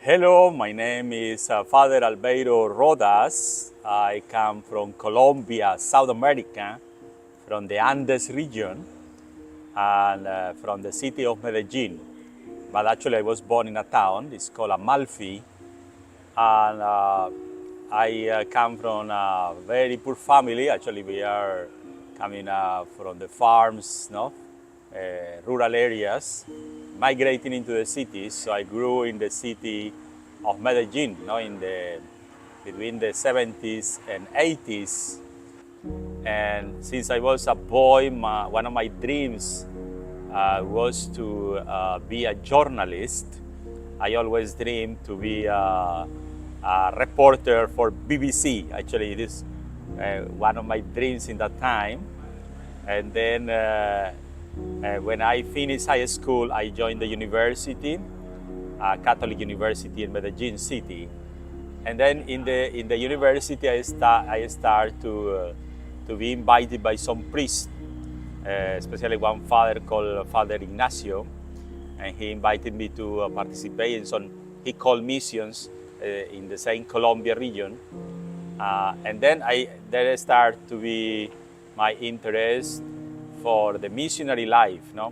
Hello, my name is Father Albeiro Rodas. I come from Colombia, South America, from the Andes region, and from the city of Medellin. But actually, I was born in a town, it's called Amalfi, and I come from a very poor family. Actually, we are coming from the farms, no? Rural areas, migrating into the cities. So I grew in the city of Medellin, no? Between the 70s and 80s. And since I was a boy, one of my dreams was to be a journalist. I always dreamed to be a reporter for BBC. Actually, it is one of my dreams in that time. And then when I finished high school, I joined the university, a Catholic university in Medellin City. And then in the university, I start to be invited by some priests, especially one father called Father Ignacio, and he invited me to participate in some he called missions in the same Colombia region. And then I start to be my interest for the missionary life, no,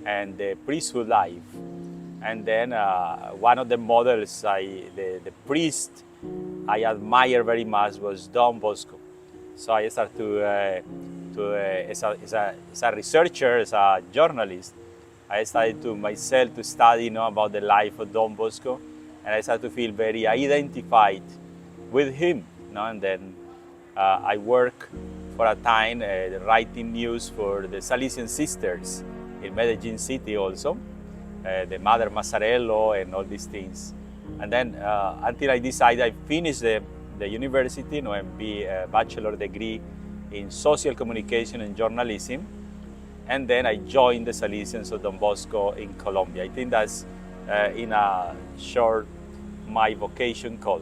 and the priesthood life. And then one of the models, the priest I admire very much was Don Bosco. So I started as a researcher, as a journalist, I started to myself to study, about the life of Don Bosco, and I started to feel very identified with him, And then I worked for a time writing news for the Salesian sisters in Medellin City also, the Mother Mazzarello and all these things. And then until I decided I finished the university, and be a bachelor degree in social communication and journalism. And then I joined the Salesians of Don Bosco in Colombia. I think that's in a short my vocation call.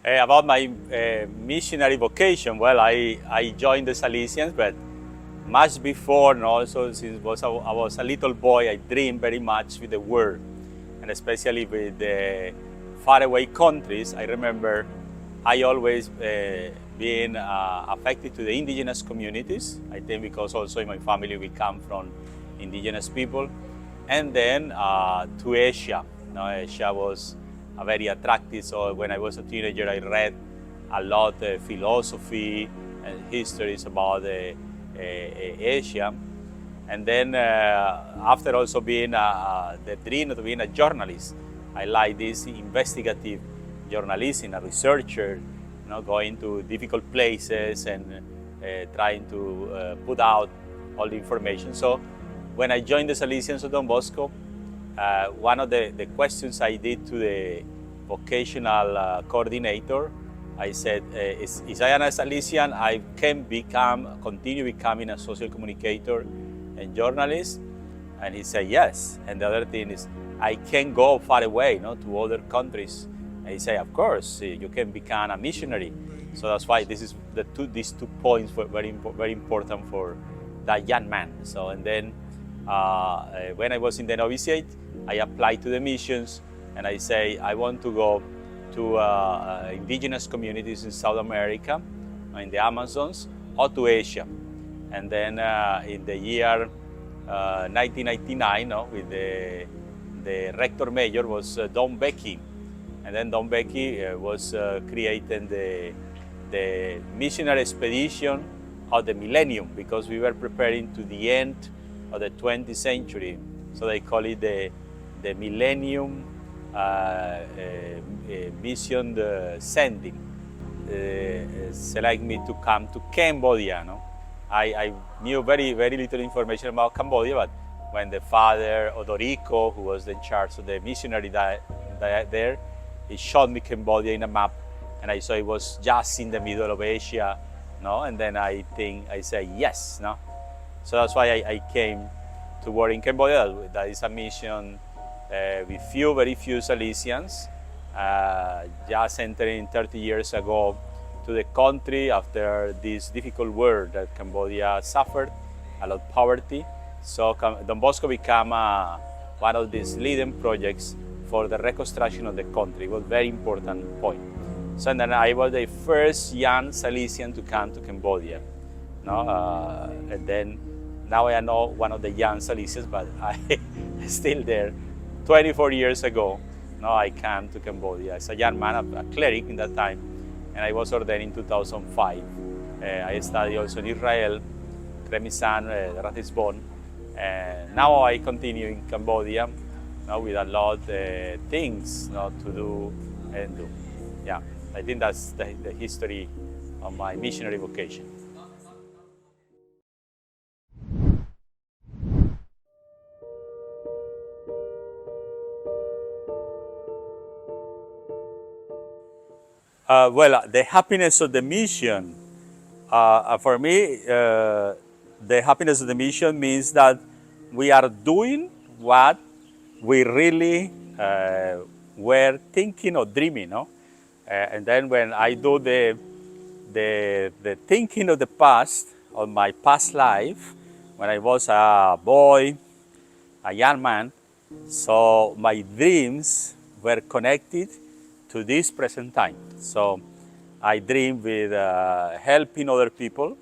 About my missionary vocation, well, I joined the Salesians, but much before, and also since I was a little boy, I dreamed very much with the word, and especially with the faraway countries. I remember I always been affected to the indigenous communities. I think because also in my family we come from indigenous people, and then to Asia. Asia was very attractive. So when I was a teenager, I read a lot of philosophy and histories about Asia. And then after also being the dream of being a journalist, I like this investigative journalism, a researcher, going to difficult places and trying to put out all the information. So when I joined the Salesians of Don Bosco, one of the questions I did to the vocational coordinator, I said, is I am a Salesian, I can continue becoming a social communicator and journalist? And he said, yes. And the other thing is, I can go far away, to other countries. And he said, of course, you can become a missionary. So that's why these two points were very important for that young man. So, and then when I was in the novitiate, I applied to the missions, and I say I want to go to indigenous communities in South America, in the Amazons, or to Asia. And then in the year 1999, with the rector major was Don Becky, and then Don Becky was creating the missionary expedition of the millennium, because we were preparing to the end of the 20th century. So they call it the Millennium Mission Sending. Select me to come to Cambodia. I knew very little information about Cambodia, but when the father Odorico, who was in charge of the missionary there, he showed me Cambodia in a map, and I saw it was just in the middle of Asia, and then I said yes, So that's why I came to work in Cambodia. That is a mission with very few Salesians, just entering 30 years ago to the country after this difficult war that Cambodia suffered, a lot of poverty. So Don Bosco became one of these leading projects for the reconstruction of the country. It was a very important point. So then I was the first young Salesian to come to Cambodia. No? And then now I am not one of the young Salesians, but I still there. 24 years ago, no, I came to Cambodia as a young man, a cleric in that time, and I was ordained in 2005. I studied also in Israel, Kremisan, Ratisbon, and now I continue in Cambodia, with a lot of things to do and do. Yeah, I think that's the history of my missionary vocation. Well, the happiness of the mission, for me, the happiness of the mission means that we are doing what we really were thinking or dreaming, no? And then when I do the thinking of the past, of my past life, when I was a boy, a young man, so my dreams were connected to this present time. So I dream with helping other people,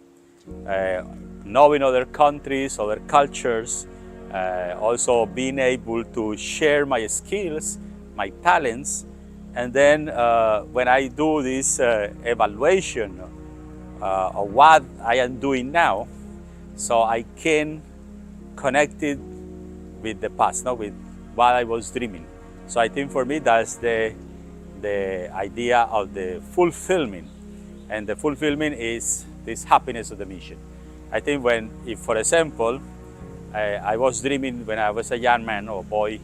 knowing other countries, other cultures, also being able to share my skills, my talents, and then when I do this evaluation of what I am doing now, so I can connect it with the past, with what I was dreaming. So I think for me that's the idea of the fulfillment, and the fulfillment is this happiness of the mission. I think if for example, I was dreaming when I was a young man or boy,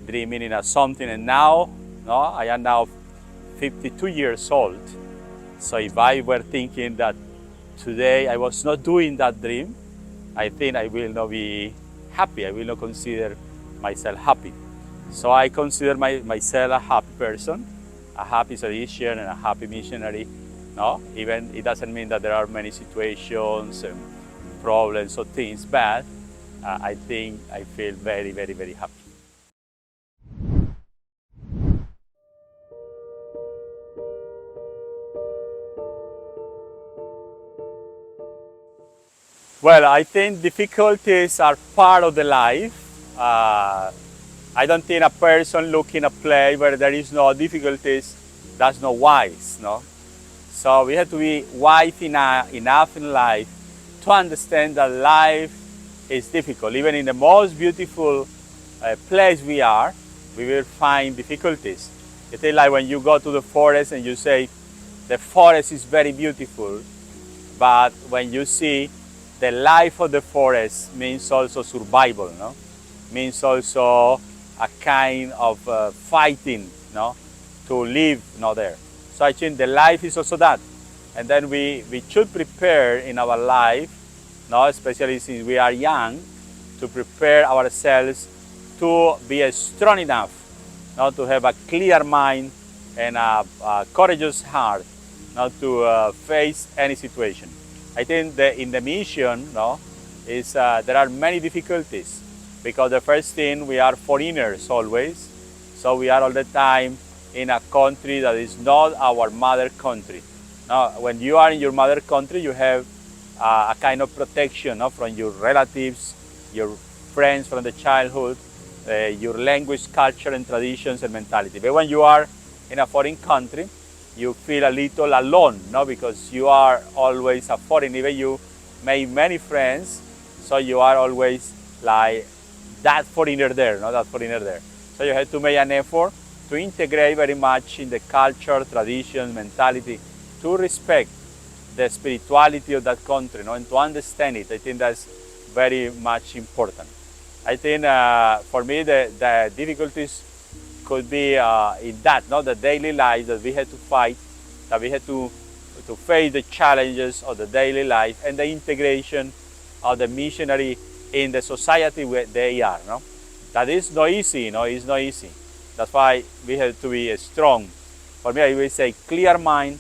dreaming in something, and now, I am now 52 years old. So if I were thinking that today I was not doing that dream, I think I will not be happy. I will not consider myself happy. So I consider myself a happy person, a happy Salesian and a happy missionary. Even it doesn't mean that there are many situations and problems or things bad. I think I feel very, very, very happy. Well, I think difficulties are part of the life. I don't think a person looking a place where there is no difficulties, that's not wise, no? So we have to be wise enough in life to understand that life is difficult. Even in the most beautiful place we are, we will find difficulties. It is like when you go to the forest and you say, the forest is very beautiful, but when you see the life of the forest means also survival, no? Means also a kind of fighting, to live there. So I think the life is also that. And then we should prepare in our life, especially since we are young, to prepare ourselves to be strong enough, to have a clear mind and a courageous heart, to face any situation. I think in the mission, there are many difficulties, because the first thing, we are foreigners always, so we are all the time in a country that is not our mother country. Now, when you are in your mother country, you have a kind of protection from your relatives, your friends from the childhood, your language, culture, and traditions and mentality. But when you are in a foreign country, you feel a little alone, because you are always a foreigner. Even you make many friends, so you are always like that foreigner there, that foreigner there. So you have to make an effort to integrate very much in the culture, tradition, mentality, to respect the spirituality of that country, and to understand it. I think that's very much important. I think for me the difficulties could be in that, the daily life that we had to fight, that we had to face the challenges of the daily life and the integration of the missionary in the society where they are. That is not easy, it's not easy. That's why we have to be strong. For me, I will say clear mind,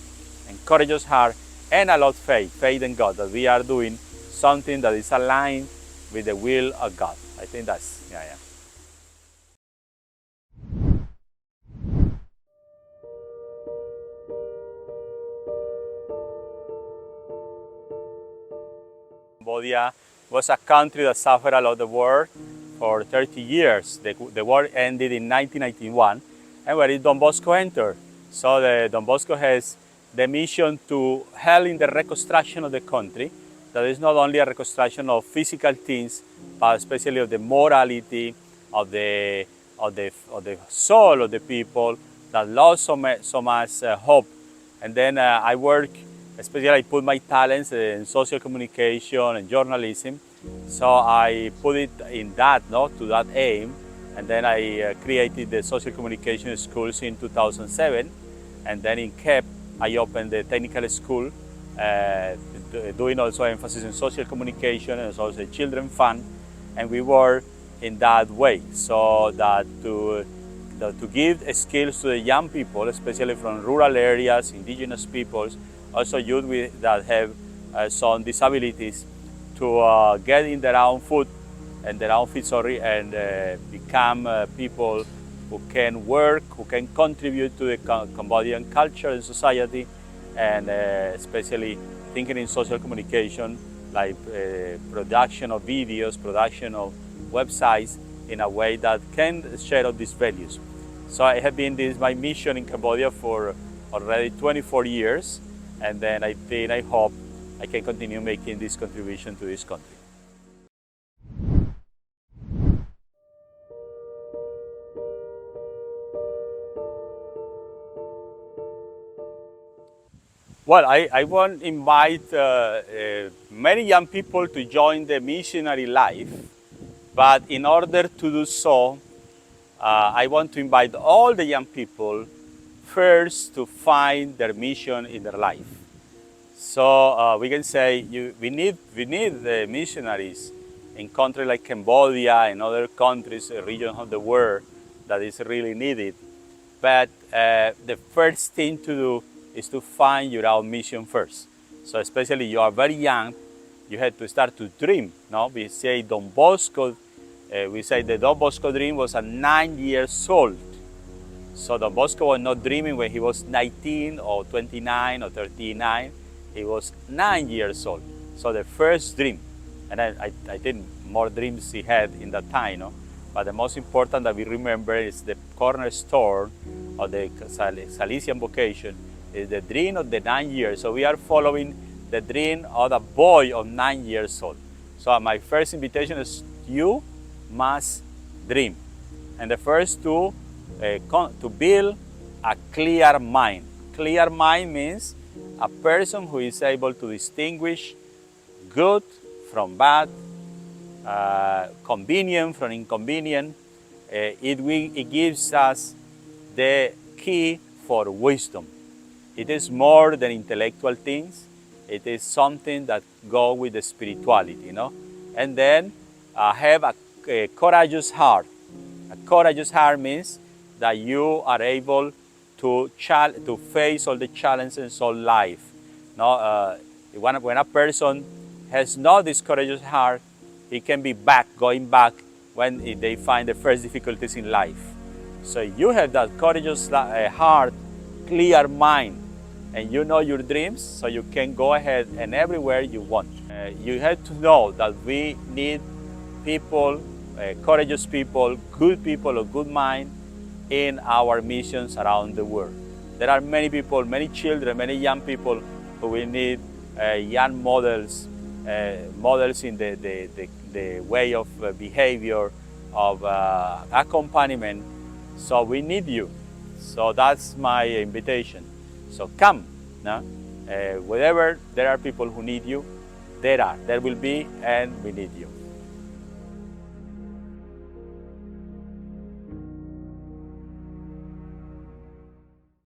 and courageous heart, and a lot of faith in God, that we are doing something that is aligned with the will of God. I think that's, yeah. Cambodia was a country that suffered a lot of the war for 30 years. The war ended in 1991, and where did Don Bosco enter? So Don Bosco has the mission to help in the reconstruction of the country. That is not only a reconstruction of physical things, but especially of the morality, of the soul of the people that lost so much hope. And then I work, especially I put my talents in social communication and journalism. So I put it in that, to that aim. And then I created the social communication schools in 2007. And then in Cape, I opened the technical school, doing also emphasis in social communication and also the children fund. And we were in that way, so that to give skills to the young people, especially from rural areas, indigenous peoples, also youth that have some disabilities, to get in their own foot and become people who can work, who can contribute to the Cambodian culture and society, and especially thinking in social communication, like production of videos, production of websites, in a way that can share of these values. So I have been, this is my mission in Cambodia for already 24 years, and then I hope I can continue making this contribution to this country. Well, I want to invite many young people to join the Missionary Life, but in order to do so, I want to invite all the young people first to find their mission in their life. So we can say we need the missionaries in countries like Cambodia and other countries, regions of the world that is really needed. But the first thing to do is to find your own mission first. So especially you are very young, you have to start to dream. No, we say Don Bosco. We say the Don Bosco dream was at 9 years old. So Don Bosco was not dreaming when he was 19 or 29 or 39. He was 9 years old. So the first dream, and I think more dreams he had in that time, but the most important that we remember is the cornerstone of the Salesian vocation, is the dream of the 9 years. So we are following the dream of a boy of 9 years old. So my first invitation is you must dream. And the first to build a clear mind. Clear mind means a person who is able to distinguish good from bad, convenient from inconvenient. It gives us the key for wisdom. It is more than intellectual things. It is something that goes with the spirituality, And then have a courageous heart. A courageous heart means that you are able to face all the challenges of life. When a person has not this courageous heart, he can be going back when they find the first difficulties in life. So you have that courageous heart, clear mind, and you know your dreams, so you can go ahead and everywhere you want. You have to know that we need people, courageous people, good people of good mind in our missions around the world. There are many people, many children, many young people who will need young models, models in the way of behavior, of accompaniment. So we need you. So that's my invitation. So come, wherever there are people who need you, there will be, and we need you.